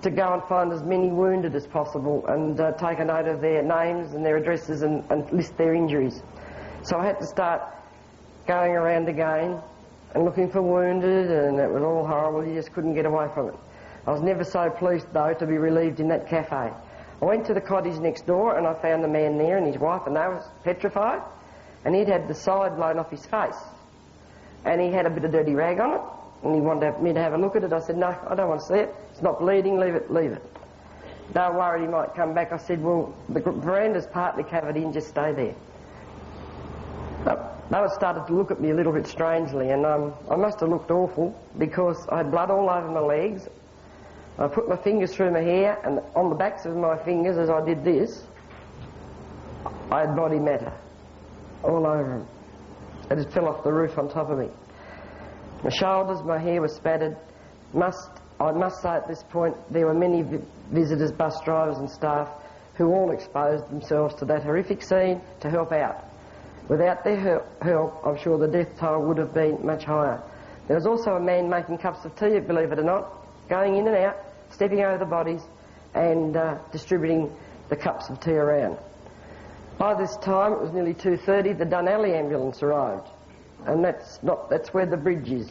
to go and find as many wounded as possible and take a note of their names and their addresses and list their injuries. So I had to start going around again and looking for wounded, and it was all horrible. You just couldn't get away from it. I was never so pleased, though, to be relieved in that cafe. I went to the cottage next door and I found the man there and his wife, and they were petrified, and he'd had the side blown off his face. and he had a bit of dirty rag on it, and he wanted me to have a look at it. I said, no, I don't want to see it. It's not bleeding, leave it, leave it. They were worried he might come back. I said, well, the veranda's partly covered in, just stay there. They started to look at me a little bit strangely, and I must have looked awful because I had blood all over my legs. I put my fingers through my hair, and on the backs of my fingers, as I did this, I had body matter all over them. It just fell off the roof on top of me. My shoulders, my hair was spattered. I must say at this point, there were many visitors, bus drivers and staff who all exposed themselves to that horrific scene to help out. Without their help, I'm sure the death toll would have been much higher. There was also a man making cups of tea, believe it or not, going in and out, stepping over the bodies and distributing the cups of tea around. By this time, it was nearly 2:30, the Dunalley ambulance arrived. And that's where the bridge is.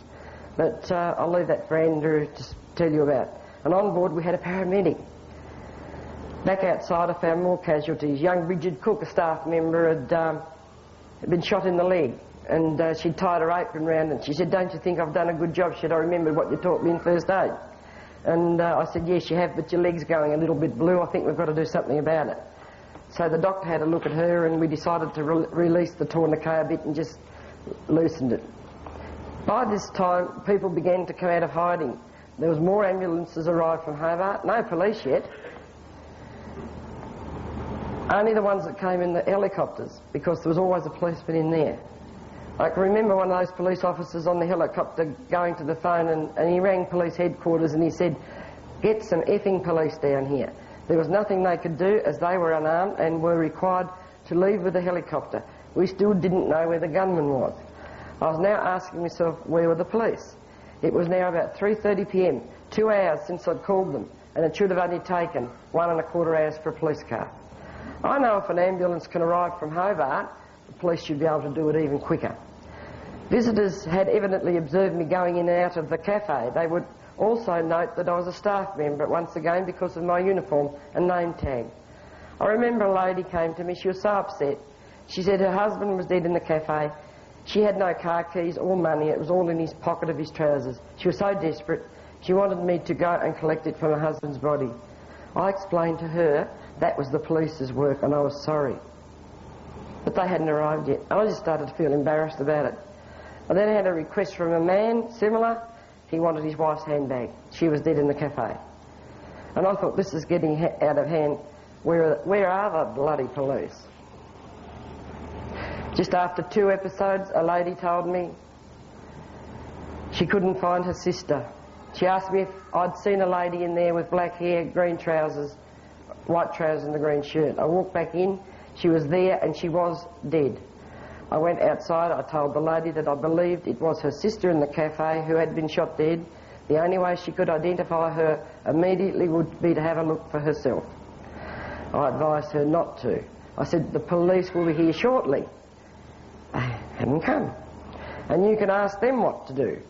But I'll leave that for Andrew to tell you about. And on board we had a paramedic. Back outside I found more casualties. Young Bridget Cook, a staff member, had been shot in the leg. And she'd tied her apron round and she said, don't you think I've done a good job? She said, I remembered what you taught me in first aid. And I said, yes, you have, but your leg's going a little bit blue. I think we've got to do something about it. So the doctor had a look at her and we decided to release the tourniquet a bit and just loosened it. By this time, people began to come out of hiding. There was more ambulances arrived from Hobart. No police yet. Only the ones that came in the helicopters, because there was always a policeman in there. I can remember one of those police officers on the helicopter going to the phone and he rang police headquarters and he said, get some effing police down here. There was nothing they could do as they were unarmed and were required to leave with the helicopter. We still didn't know where the gunman was. I was now asking myself, where were the police? It was now about 3:30 p.m, 2 hours since I'd called them, and it should have only taken 1.25 hours for a police car. I know if an ambulance can arrive from Hobart, the police should be able to do it even quicker. Visitors had evidently observed me going in and out of the cafe. They would also note that I was a staff member once again because of my uniform and name tag. I remember a lady came to me. She was so upset. She said her husband was dead in the cafe. She had no car keys or money. It was all in his pocket of his trousers. She was so desperate. She wanted me to go and collect it from her husband's body. I explained to her that was the police's work and I was sorry. But they hadn't arrived yet. And I just started to feel embarrassed about it. I then had a request from a man, similar. He wanted his wife's handbag. She was dead in the cafe. And I thought, this is getting out of hand. Where are the bloody police? Just after 2 episodes, a lady told me she couldn't find her sister. She asked me if I'd seen a lady in there with black hair, green trousers, white trousers and a green shirt. I walked back in. She was there and she was dead. I went outside. I told the lady that I believed it was her sister in the cafe who had been shot dead. The only way she could identify her immediately would be to have a look for herself. I advised her not to. I said, the police will be here shortly. They hadn't come. And you can ask them what to do.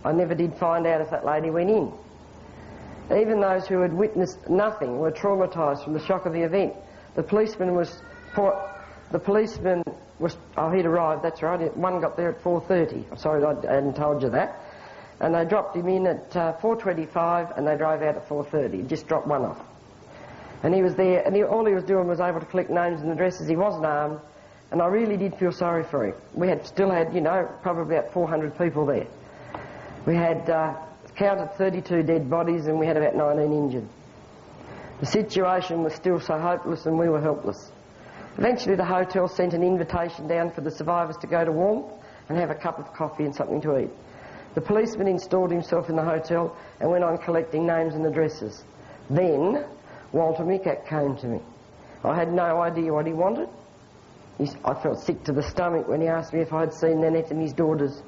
I never did find out if that lady went in. Even those who had witnessed nothing were traumatised from the shock of the event. The policeman was... Oh, he'd arrived, that's right. One got there at 4:30. Sorry, I hadn't told you that. And they dropped him in at 4:25 and they drove out at 4:30. Just dropped one off. And he was there, and all he was doing was able to collect names and addresses. He wasn't armed, and I really did feel sorry for him. We still had, probably about 400 people there. We had counted 32 dead bodies and we had about 19 injured. The situation was still so hopeless and we were helpless. Eventually the hotel sent an invitation down for the survivors to go to warmth and have a cup of coffee and something to eat. The policeman installed himself in the hotel and went on collecting names and addresses. Then Walter Mickett came to me. I had no idea what he wanted. I felt sick to the stomach when he asked me if I had seen Nanette and his daughters.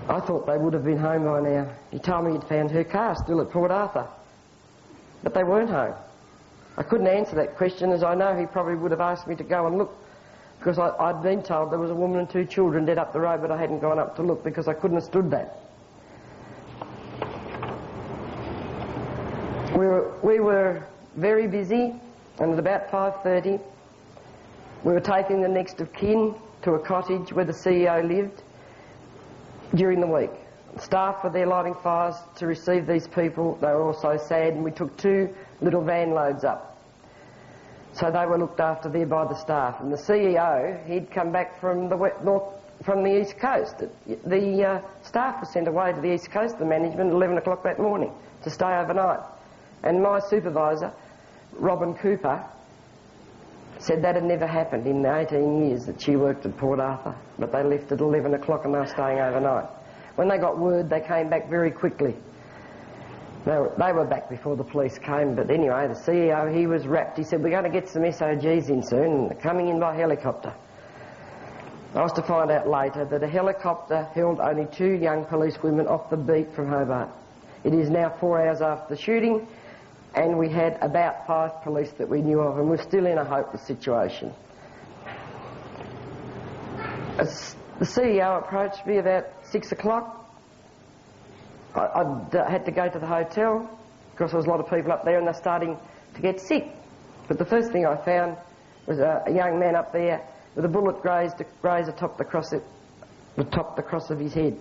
I thought they would have been home by now. He told me he'd found her car still at Port Arthur. But they weren't home. I couldn't answer that question, as I know he probably would have asked me to go and look, because I'd been told there was a woman and 2 children dead up the road, but I hadn't gone up to look because I couldn't have stood that. We were very busy, and at about 5:30 we were taking the next of kin to a cottage where the CEO lived. during the week. Staff were there lighting fires to receive these people. They were also sad, and we took 2 little van loads up. So they were looked after there by the staff. And the CEO, he'd come back from the East Coast. The staff was sent away to the East Coast, the management, at 11 o'clock that morning to stay overnight. And my supervisor, Robin Cooper, said that had never happened in the 18 years that she worked at Port Arthur, but they left at 11 o'clock and they were staying overnight. When they got word, they came back very quickly. They were back before the police came, but anyway, the CEO, he was wrapped. He said, we're going to get some SOGs in soon, and they're coming in by helicopter. I was to find out later that a helicopter held only 2 young police women off the beat from Hobart. It is now 4 hours after the shooting, and we had about 5 police that we knew of, and we're still in a hopeless situation. The CEO approached me about 6 o'clock. I had to go to the hotel because there was a lot of people up there and they're starting to get sick. But the first thing I found was a young man up there with a bullet grazed atop the cross of his head.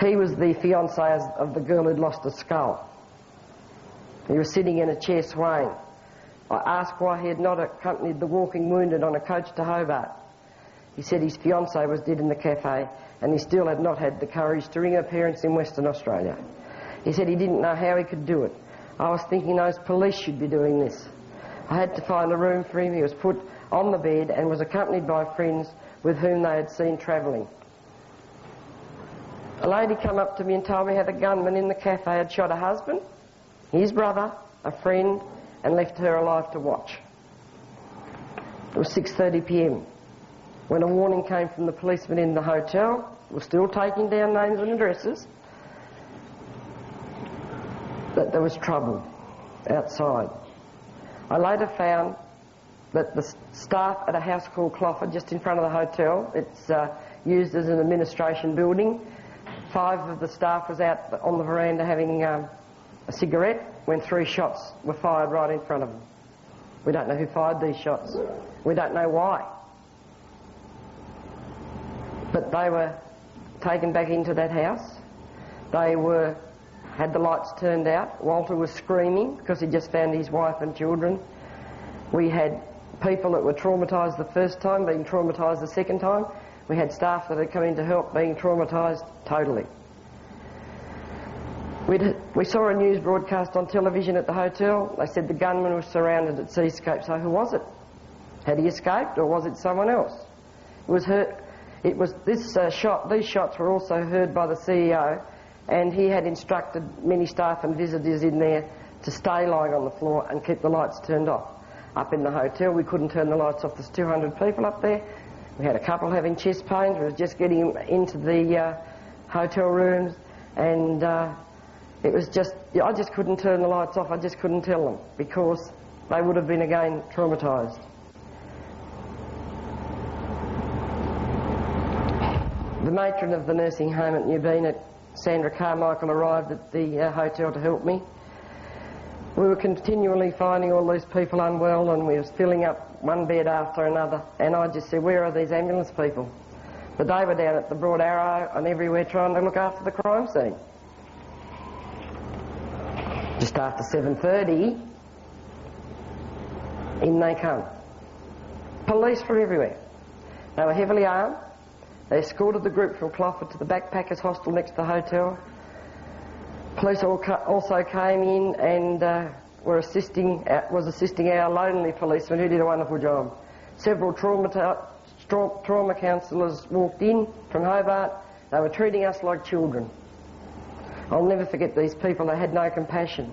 He was the fiancé of the girl who'd lost a skull. He was sitting in a chair swaying. I asked why he had not accompanied the walking wounded on a coach to Hobart. He said his fiancée was dead in the cafe and he still had not had the courage to ring her parents in Western Australia. He said he didn't know how he could do it. I was thinking those police should be doing this. I had to find a room for him. He was put on the bed and was accompanied by friends with whom they had seen travelling. A lady came up to me and told me how the gunman in the cafe had shot her husband, his brother, a friend, and left her alive to watch. It was 6:30 p.m. when a warning came from the policeman in the hotel. We're still taking down names and addresses, that there was trouble outside. I later found that the staff at a house called Cloffer, just in front of the hotel, it's used as an administration building. 5 of the staff was out on the veranda having a cigarette when 3 shots were fired right in front of them. We don't know who fired these shots. We don't know why. But they were taken back into that house. They had the lights turned out. Walter was screaming because he just found his wife and children. We had people that were traumatised the first time being traumatised the second time. We had staff that had come in to help being traumatised totally. We saw a news broadcast on television at the hotel. They said the gunman was surrounded at Seascape. So who was it? Had he escaped or was it someone else? These shots were also heard by the CEO, and he had instructed many staff and visitors in there to stay lying on the floor and keep the lights turned off. Up in the hotel, we couldn't turn the lights off. There's 200 people up there. We had a couple having chest pains. We were just getting into the hotel rooms, and it was I just couldn't turn the lights off. I just couldn't tell them because they would have been again traumatised. The matron of the nursing home at New Bennett, Sandra Carmichael, arrived at the hotel to help me. We were continually finding all these people unwell, and we was filling up one bed after another, and I just said, where are these ambulance people? But they were down at the Broad Arrow and everywhere trying to look after the crime scene. Just after 7:30, in they come. Police from everywhere. They were heavily armed. They escorted the group from Cloffer to the backpackers hostel next to the hotel. Police also came in and was assisting our lonely policeman who did a wonderful job. Several trauma counsellors walked in from Hobart. They were treating us like children. I'll never forget these people. They had no compassion.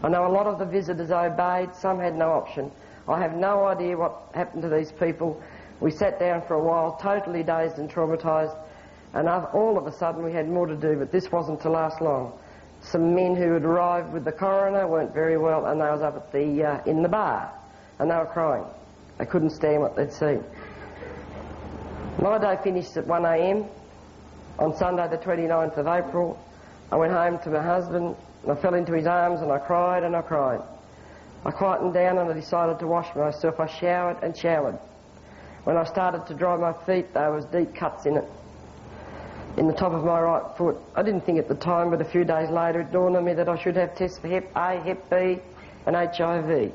I know a lot of the visitors obeyed. Some had no option. I have no idea what happened to these people. We sat down for a while, totally dazed and traumatised, and all of a sudden we had more to do, but this wasn't to last long. Some men who had arrived with the coroner weren't very well, and they was up at in the bar, and they were crying. They couldn't stand what they'd seen. My day finished at 1 a.m. on Sunday the 29th of April. I went home to my husband, and I fell into his arms, and I cried and I cried. I quietened down and I decided to wash myself. I showered and showered. When I started to dry my feet, there was deep cuts in it. in the top of my right foot. I didn't think at the time, but a few days later it dawned on me that I should have tests for Hep A, Hep B and HIV.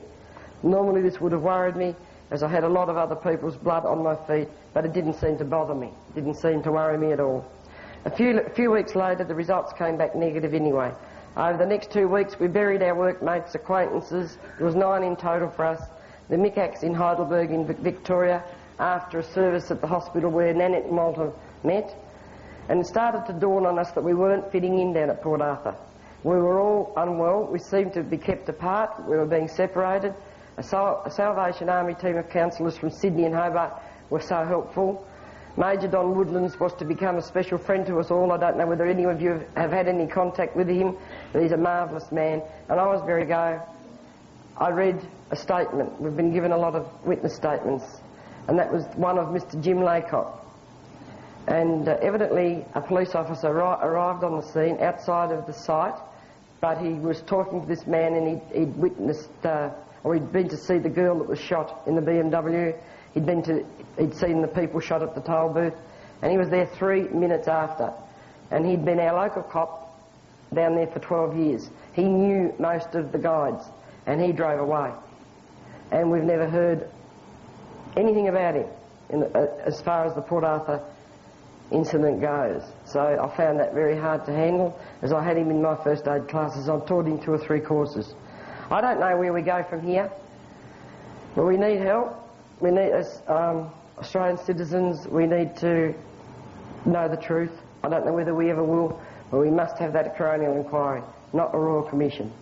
Normally this would have worried me, as I had a lot of other people's blood on my feet, but it didn't seem to bother me. It didn't seem to worry me at all. A few weeks later, the results came back negative anyway. Over the next 2 weeks, we buried our workmates, acquaintances. There was 9 in total for us. The Micaks in Heidelberg in Victoria, after a service at the hospital where Nanette and Walter met. And it started to dawn on us that we weren't fitting in down at Port Arthur. We were all unwell. We seemed to be kept apart. We were being separated. A Salvation Army team of counsellors from Sydney and Hobart were so helpful. Major Don Woodlands was to become a special friend to us all. I don't know whether any of you have had any contact with him, but he's a marvellous man. And I was very go. I read a statement. We've been given a lot of witness statements, and that was one of Mr. Jim Laycock. And evidently a police officer arrived on the scene outside of the site, but he was talking to this man, and he'd witnessed, or he'd been to see the girl that was shot in the BMW. He'd seen the people shot at the toll booth, and he was there 3 minutes after. And he'd been our local cop down there for 12 years. He knew most of the guides, and he drove away. And we've never heard anything about him as far as the Port Arthur incident goes. So I found that very hard to handle, as I had him in my first aid classes. I've taught him 2 or 3 courses. I don't know where we go from here, but we need help. We need, as Australian citizens, we need to know the truth. I don't know whether we ever will, but we must have that coronial inquiry, not a royal commission.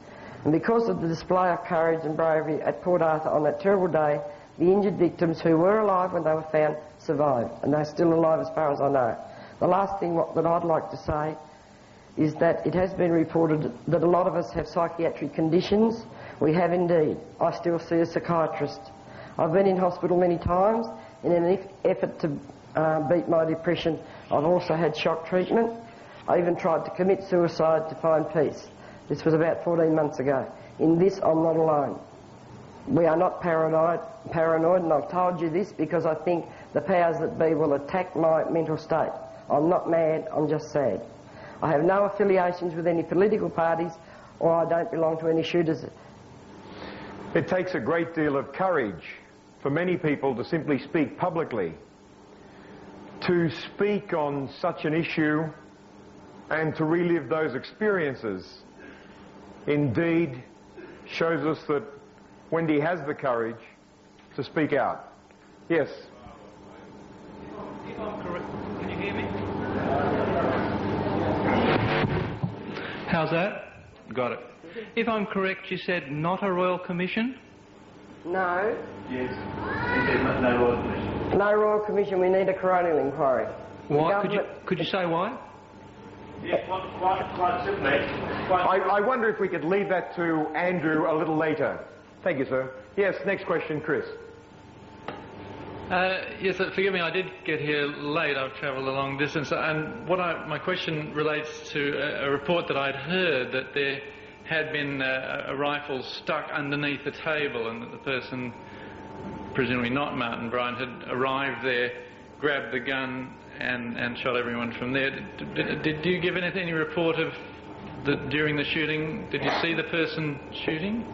And because of the display of courage and bravery at Port Arthur on that terrible day, the injured victims who were alive when they were found survived, and they're still alive as far as I know. The last thing that I'd like to say is that it has been reported that a lot of us have psychiatric conditions. We have indeed. I still see a psychiatrist. I've been in hospital many times in an effort to beat my depression. I've also had shock treatment. I even tried to commit suicide to find peace. This was about 14 months ago. In this, I'm not alone. We are not paranoid, and I've told you this because I think the powers that be will attack my mental state. I'm not mad, I'm just sad. I have no affiliations with any political parties, or I don't belong to any shooters. It takes a great deal of courage for many people to simply speak publicly. To speak on such an issue and to relive those experiences indeed shows us that Wendy has the courage to speak out. Yes? If I'm correct, can you hear me? How's that? Got it. If I'm correct, you said not a royal commission? No. Yes. He said no royal commission. No royal commission, we need a coronial inquiry. Why? Could you say why? Yes, quite simply. I wonder if we could leave that to Andrew a little later. Thank you, sir. Yes, next question, Chris. Yes, forgive me, I did get here late. I've travelled a long distance, and my question relates to a report that I'd heard that there had been a rifle stuck underneath the table, and that the person, presumably not Martin Bryant, had arrived there, grabbed the gun, and shot everyone from there. Did you give any report of during the shooting? Did you see the person shooting?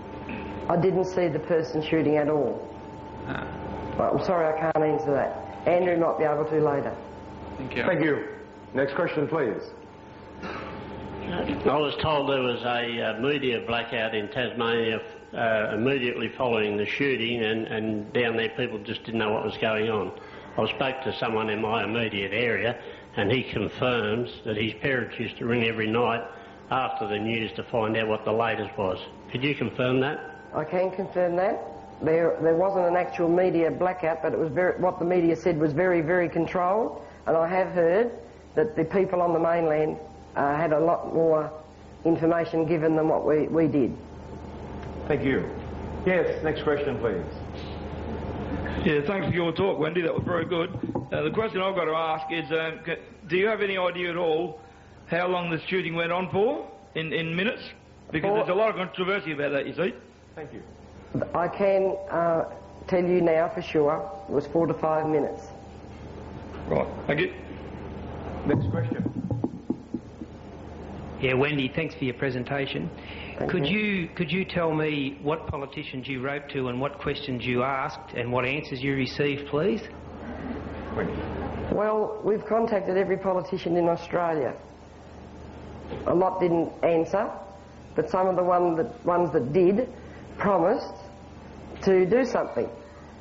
I didn't see the person shooting at all. Well, I'm sorry, I can't answer that. Andrew might be able to later. Thank you. Thank you. Next question, please. I was told there was a media blackout in Tasmania immediately following the shooting, and down there people just didn't know what was going on. I spoke to someone in my immediate area, and he confirms that his parents used to ring every night after the news to find out what the latest was. Could you confirm that? I can confirm that. There wasn't an actual media blackout, but it was what the media said was very, very controlled, and I have heard that the people on the mainland had a lot more information given than what we did. Thank you. Yes, next question, please. Yeah, thanks for your talk, Wendy. That was very good. The question I've got to ask is, do you have any idea at all how long the shooting went on for, in minutes? Because there's a lot of controversy about that, you see. Thank you. I can tell you now for sure it was 4 to 5 minutes. Right, thank you. Next question. Yeah, Wendy, thanks for your presentation. Could you tell me what politicians you wrote to and what questions you asked and what answers you received, please? Wendy. Well, we've contacted every politician in Australia. A lot didn't answer, but some of the ones that did promised to do something.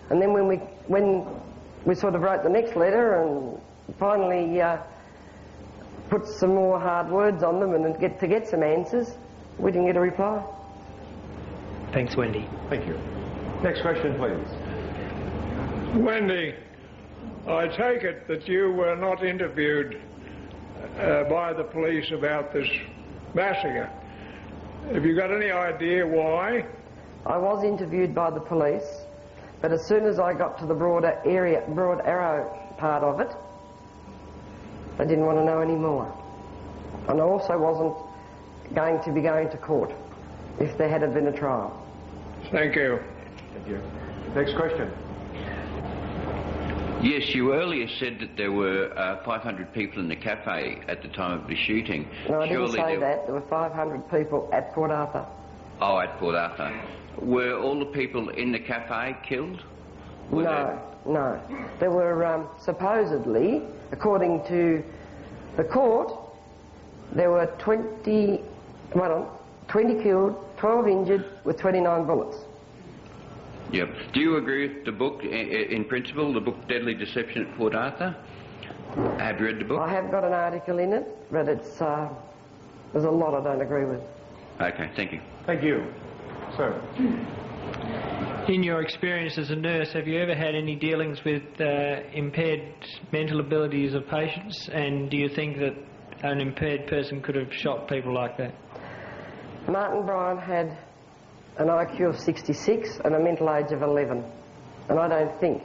And then when we sort of wrote the next letter and finally put some more hard words on them and to get some answers, we didn't get a reply. Thanks, Wendy. Thank you. Next question, please. Wendy, I take it that you were not interviewed by the police about this massacre. Have you got any idea why? I was interviewed by the police, but as soon as I got to the Broad Arrow part of it, they didn't want to know any more. And I also wasn't going to be going to court if there had been a trial. Thank you. Thank you. Next question. Yes, you earlier said that there were 500 people in the cafe at the time of the shooting. No, I didn't say that. There were 500 people at Port Arthur. Oh, at Port Arthur. Were all the people in the cafe killed? No. There were supposedly, according to the court, there were 20 killed, 12 injured with 29 bullets. Yep. Do you agree with the book, in principle, the book Deadly Deception at Port Arthur? Have you read the book? I have got an article in it, but it's there's a lot I don't agree with. Okay, thank you. Thank you. Sir. In your experience as a nurse, have you ever had any dealings with impaired mental abilities of patients, and do you think that an impaired person could have shot people like that? Martin Bryant had an IQ of 66 and a mental age of 11, and I don't think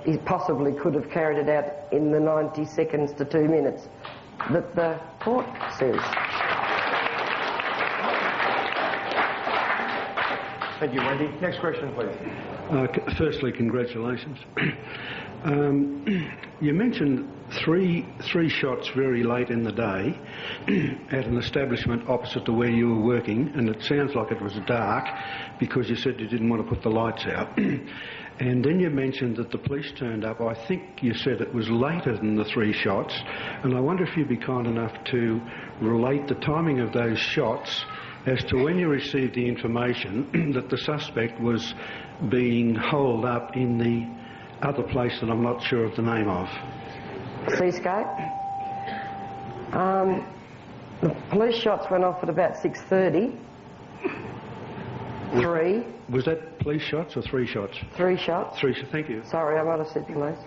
he possibly could have carried it out in the 90 seconds to 2 minutes that the court says. Thank you, Wendy. Next question, please. Firstly, congratulations. You mentioned three shots very late in the day at an establishment opposite to where you were working, and it sounds like it was dark because you said you didn't want to put the lights out. And then you mentioned that the police turned up. I think you said it was later than the 3 shots, and I wonder if you'd be kind enough to relate the timing of those shots as to when you received the information that the suspect was being holed up in the other place that I'm not sure of the name of. Seascape. The police shots went off at about 6:30. 3. Was that police shots or 3 shots? 3 shots. 3 shots, thank you. Sorry, I might have said police.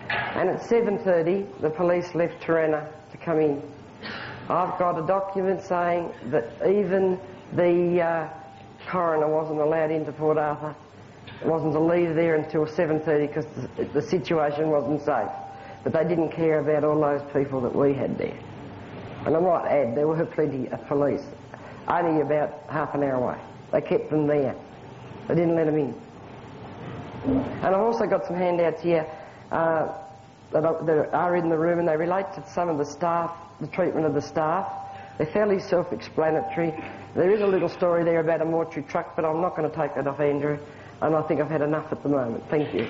And at 7:30, the police left Turena to come in. I've got a document saying that even the coroner wasn't allowed into Port Arthur. It wasn't to leave there until 7:30 because the situation wasn't safe. But they didn't care about all those people that we had there. And I might add, there were plenty of police, only about half an hour away. They kept them there. They didn't let them in. And I've also got some handouts here that are in the room, and they relate to some of the staff, the treatment of the staff. They're fairly self-explanatory. There is a little story there about a mortuary truck, but I'm not going to take that off Andrew, and I think I've had enough at the moment. Thank you.